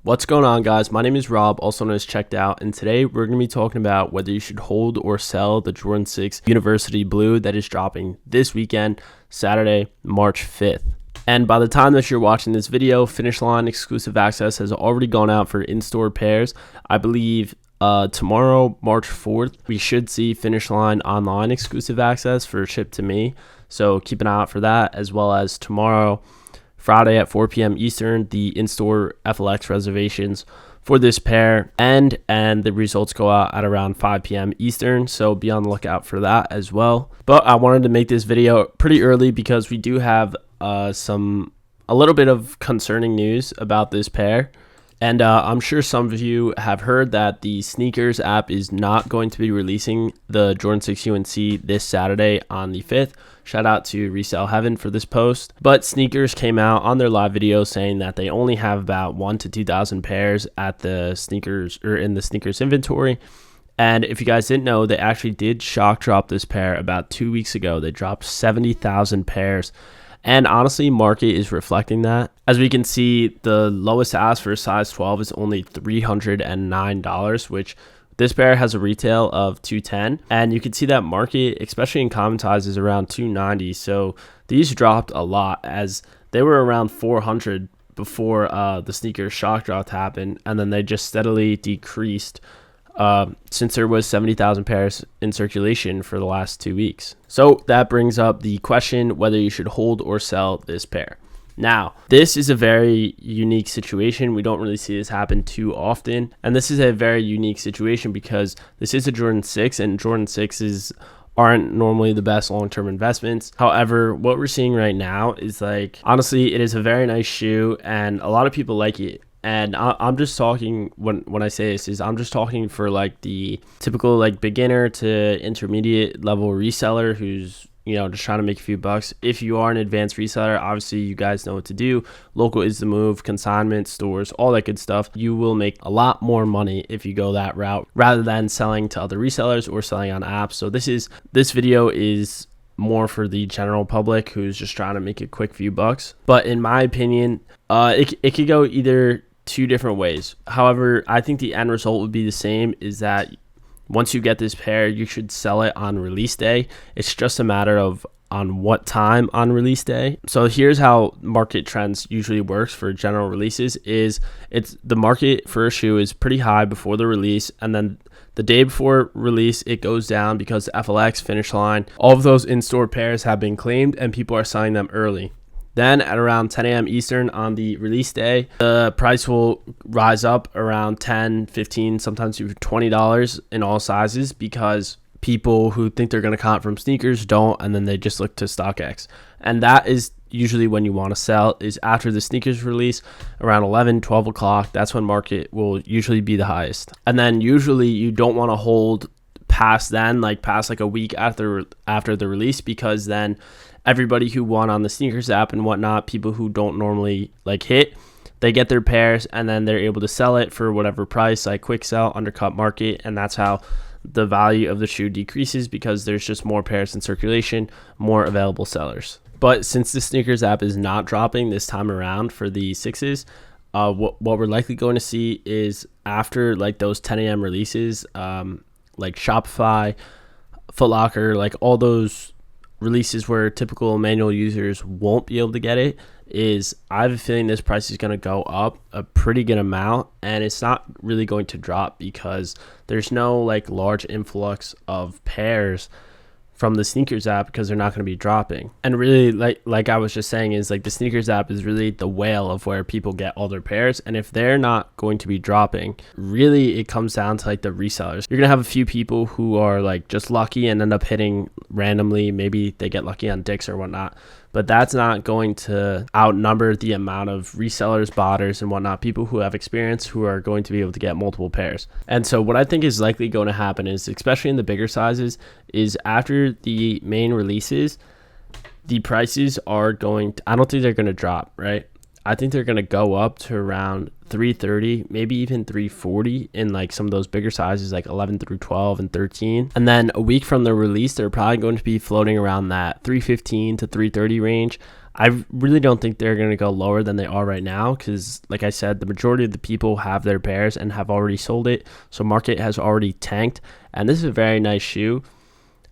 What's going on, guys? My name is Rob, also known as Checked Out, and today we're going to be talking about whether you should hold or sell the Jordan 6 University Blue that is dropping this weekend, Saturday, March 5th. And by the time that you're watching this video, Finish Line exclusive access has already gone out for in-store pairs. I believe tomorrow, March 4th, we should see Finish Line online exclusive access for Ship to Me. So keep an eye out for that, as well as tomorrow, Friday at 4 p.m. Eastern, the in-store FLX reservations for this pair and the results go out at around 5 p.m. Eastern, so be on the lookout for that as well. But I wanted to make this video pretty early because we do have a little bit of concerning news about this pair. And I'm sure some of you have heard that the Snkrs app is not going to be releasing the Jordan 6 UNC this Saturday on the 5th. Shout out to Resell Heaven for this post. But Snkrs came out on their live video saying that they only have about 1,000 to 2,000 pairs at the Snkrs or in the Snkrs inventory. And if you guys didn't know, they actually did shock drop this pair about 2 weeks ago. They dropped 70,000 pairs. And honestly, market is reflecting that. As we can see, the lowest ask for a size 12 is only $309, which this pair has a retail of $210. And you can see that market, especially in common size, is around $290. So these dropped a lot, as they were around $400 before the Snkrs shock drop happened. And then they just steadily decreased since there was 70,000 pairs in circulation for the last 2 weeks. So that brings up the question whether you should hold or sell this pair. Now, this is a very unique situation. We don't really see this happen too often. And this is a very unique situation because this is a Jordan 6 and Jordan 6s aren't normally the best long-term investments. However, what we're seeing right now is, like, honestly, it is a very nice shoe and a lot of people like it. And I'm just talking, when I say this, is I'm just talking for like the typical like beginner to intermediate level reseller who's, you know, just trying to make a few bucks. If you are an advanced reseller, obviously you guys know what to do. Local is the move, consignment, stores, all that good stuff. You will make a lot more money if you go that route rather than selling to other resellers or selling on apps. So this video is more for the general public who's just trying to make a quick few bucks. But in my opinion, it could go either two different ways. However, I think the end result would be the same, is that once you get this pair, you should sell it on release day. It's just a matter of on what time on release day. So here's how market trends usually works for general releases. Is it's the market for a shoe is pretty high before the release, and then the day before release it goes down because FLX, Finish Line, all of those in-store pairs have been claimed and people are selling them early. Then at around 10 a.m. Eastern on the release day, the price will rise up around $10, $15, sometimes even $20 in all sizes, because people who think they're going to comp from Snkrs don't, and then they just look to StockX. And that is usually when you want to sell, is after the Snkrs release around 11, 12 o'clock. That's when market will usually be the highest. And then usually you don't want to hold past then, like past like a week after the release, because then everybody who won on the Snkrs app and whatnot, people who don't normally like hit, they get their pairs and then they're able to sell it for whatever price, like quick sell, undercut market, and that's how the value of the shoe decreases, because there's just more pairs in circulation, more available sellers. But since the Snkrs app is not dropping this time around for the 6s, what we're likely going to see is after like those 10 a.m. releases, like Shopify, Foot Locker, like all those releases where typical manual users won't be able to get it, is I have a feeling this price is going to go up a pretty good amount, and it's not really going to drop because there's no like large influx of pairs from the Snkrs app, because they're not going to be dropping. And really, like I was just saying, is like the Snkrs app is really the whale of where people get all their pairs, and if they're not going to be dropping, really it comes down to like the resellers. You're gonna have a few people who are like just lucky and end up hitting randomly. Maybe they get lucky on Dix or whatnot, but that's not going to outnumber the amount of resellers, botters, and whatnot, people who have experience who are going to be able to get multiple pairs. And so what I think is likely going to happen is, especially in the bigger sizes, is after the main releases, the prices are going to, I don't think they're going to drop, right? I think they're going to go up to around $330, maybe even $340 in like some of those bigger sizes, like 11 through 12 and 13. And then a week from the release, they're probably going to be floating around that $315 to $330 range. I really don't think they're going to go lower than they are right now because, like I said, the majority of the people have their pairs and have already sold it. So market has already tanked, and this is a very nice shoe.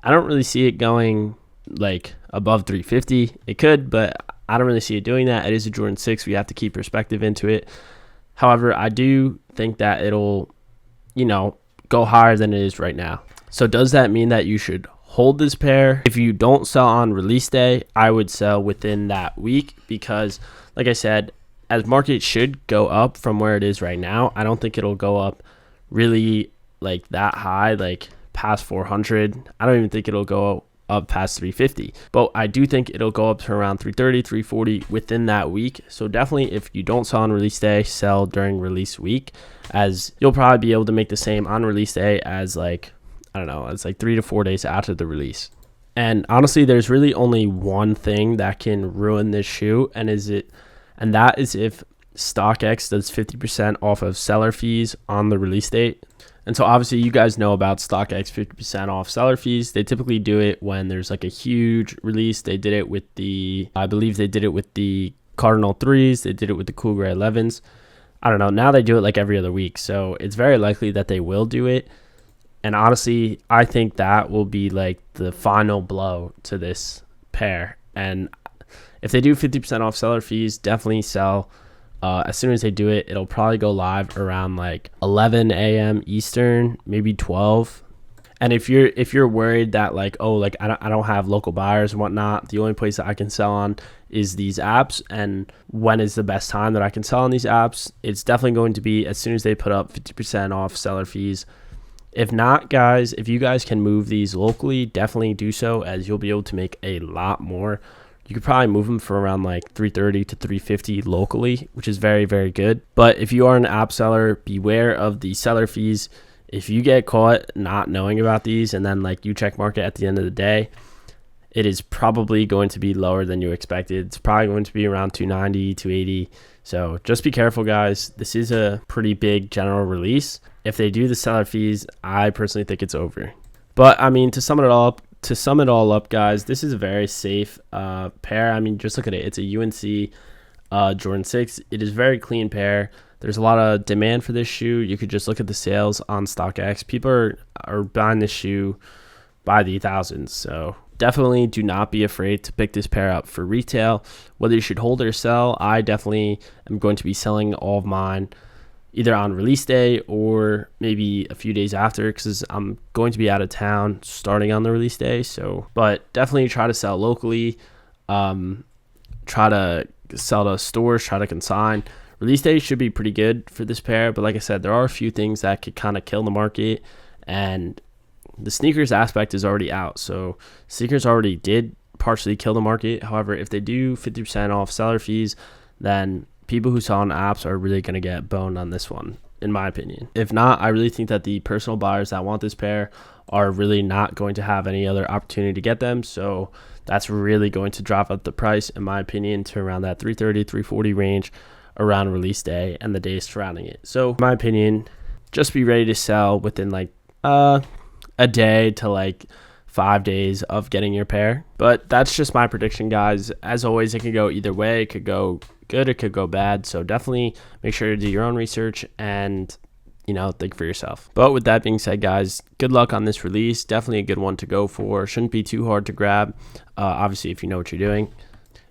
I don't really see it going like above 350. It could, but I don't really see it doing that. It is a Jordan 6. We have to keep perspective into it. However, I do think that it'll, go higher than it is right now. So does that mean that you should hold this pair? If you don't sell on release day, I would sell within that week because, like I said, as market should go up from where it is right now, I don't think it'll go up really like that high, like past 400. I don't even think it'll go up past 350, but I do think it'll go up to around 330, 340 within that week. So definitely, if you don't sell on release day, sell during release week, as you'll probably be able to make the same on release day as it's like 3 to 4 days after the release. And honestly, there's really only one thing that can ruin this shoe, and that is if StockX does 50% off of seller fees on the release date. And so obviously you guys know about StockX 50% off seller fees. They typically do it when there's like a huge release. They did it with I believe they did it with the Cardinal 3s. They did it with the Cool Gray 11s. I don't know. Now they do it like every other week. So it's very likely that they will do it. And honestly, I think that will be like the final blow to this pair. And if they do 50% off seller fees, definitely sell. As soon as they do it, it'll probably go live around like 11 a.m. Eastern, maybe 12. And if you're worried that I don't have local buyers and whatnot, the only place that I can sell on is these apps. And when is the best time that I can sell on these apps? It's definitely going to be as soon as they put up 50% off seller fees. If not, guys, if you guys can move these locally, definitely do so, as you'll be able to make a lot more. You could probably move them for around like 330 to 350 locally, which is very, very good. But if you are an app seller, beware of the seller fees. If you get caught not knowing about these and then you check market at the end of the day, it is probably going to be lower than you expected. It's probably going to be around 290, 280. So just be careful, guys. This is a pretty big general release. If they do the seller fees, I personally think it's over. But I mean, to sum it all up, guys, this is a very safe pair. I mean, just look at it. It's a UNC Jordan 6. It is a very clean pair. There's a lot of demand for this shoe. You could just look at the sales on StockX. People are buying this shoe by the thousands. So definitely do not be afraid to pick this pair up for retail. Whether you should hold or sell, I definitely am going to be selling all of mine either on release day or maybe a few days after, because I'm going to be out of town starting on the release day. But definitely try to sell locally, try to sell to stores, try to consign. Release day should be pretty good for this pair, but like I said, there are a few things that could kind of kill the market, and the sneakers aspect is already out. So sneakers already did partially kill the market. However, if they do 50% off seller fees, then people who sell on apps are really going to get boned on this one, in my opinion. If not, I really think that the personal buyers that want this pair are really not going to have any other opportunity to get them. So that's really going to drop up the price, in my opinion, to around that 330, 340 range around release day and the days surrounding it. So in my opinion, just be ready to sell within a day to 5 days of getting your pair. But that's just my prediction, guys. As always, it could go either way. It could go good, it could go bad. So definitely make sure to do your own research and think for yourself. But with that being said, guys, good luck on this release. Definitely a good one to go for. Shouldn't be too hard to grab, obviously, if you know what you're doing.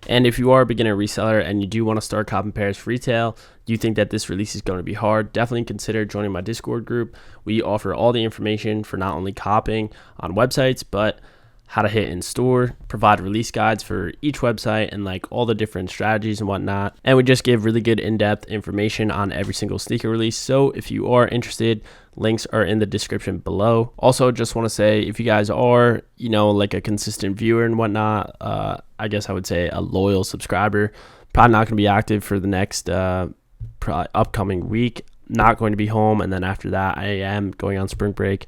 And if you are a beginner reseller and you do want to start copping pairs for retail, you think that this release is going to be hard, definitely consider joining my Discord group. We offer all the information for not only copying on websites, but how to hit in store, provide release guides for each website and all the different strategies and whatnot. And we just give really good in-depth information on every single sneaker release. So if you are interested, links are in the description below. Also, just want to say, if you guys are, a consistent viewer and whatnot, I guess I would say a loyal subscriber, probably not going to be active for the next probably upcoming week. Not going to be home. And then after that, I am going on spring break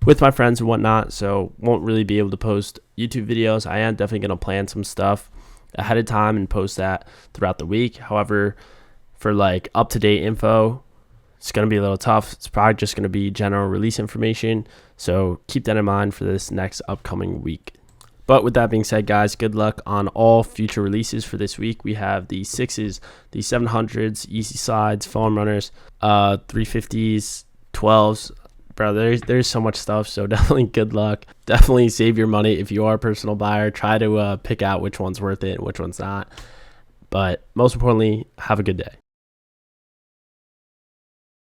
with my friends and whatnot, so won't really be able to post YouTube videos. I am definitely going to plan some stuff ahead of time and post that throughout the week. However, for up-to-date info, it's going to be a little tough. It's probably just going to be general release information, so keep that in mind for this next upcoming week. But with that being said, guys, good luck on all future releases for this week. We have the 6s, the 700s, easy slides, foam runners, 350s, 12s. Bro, there's so much stuff, so definitely good luck. Definitely save your money if you are a personal buyer. Try to pick out which one's worth it and which one's not. But most importantly, have a good day.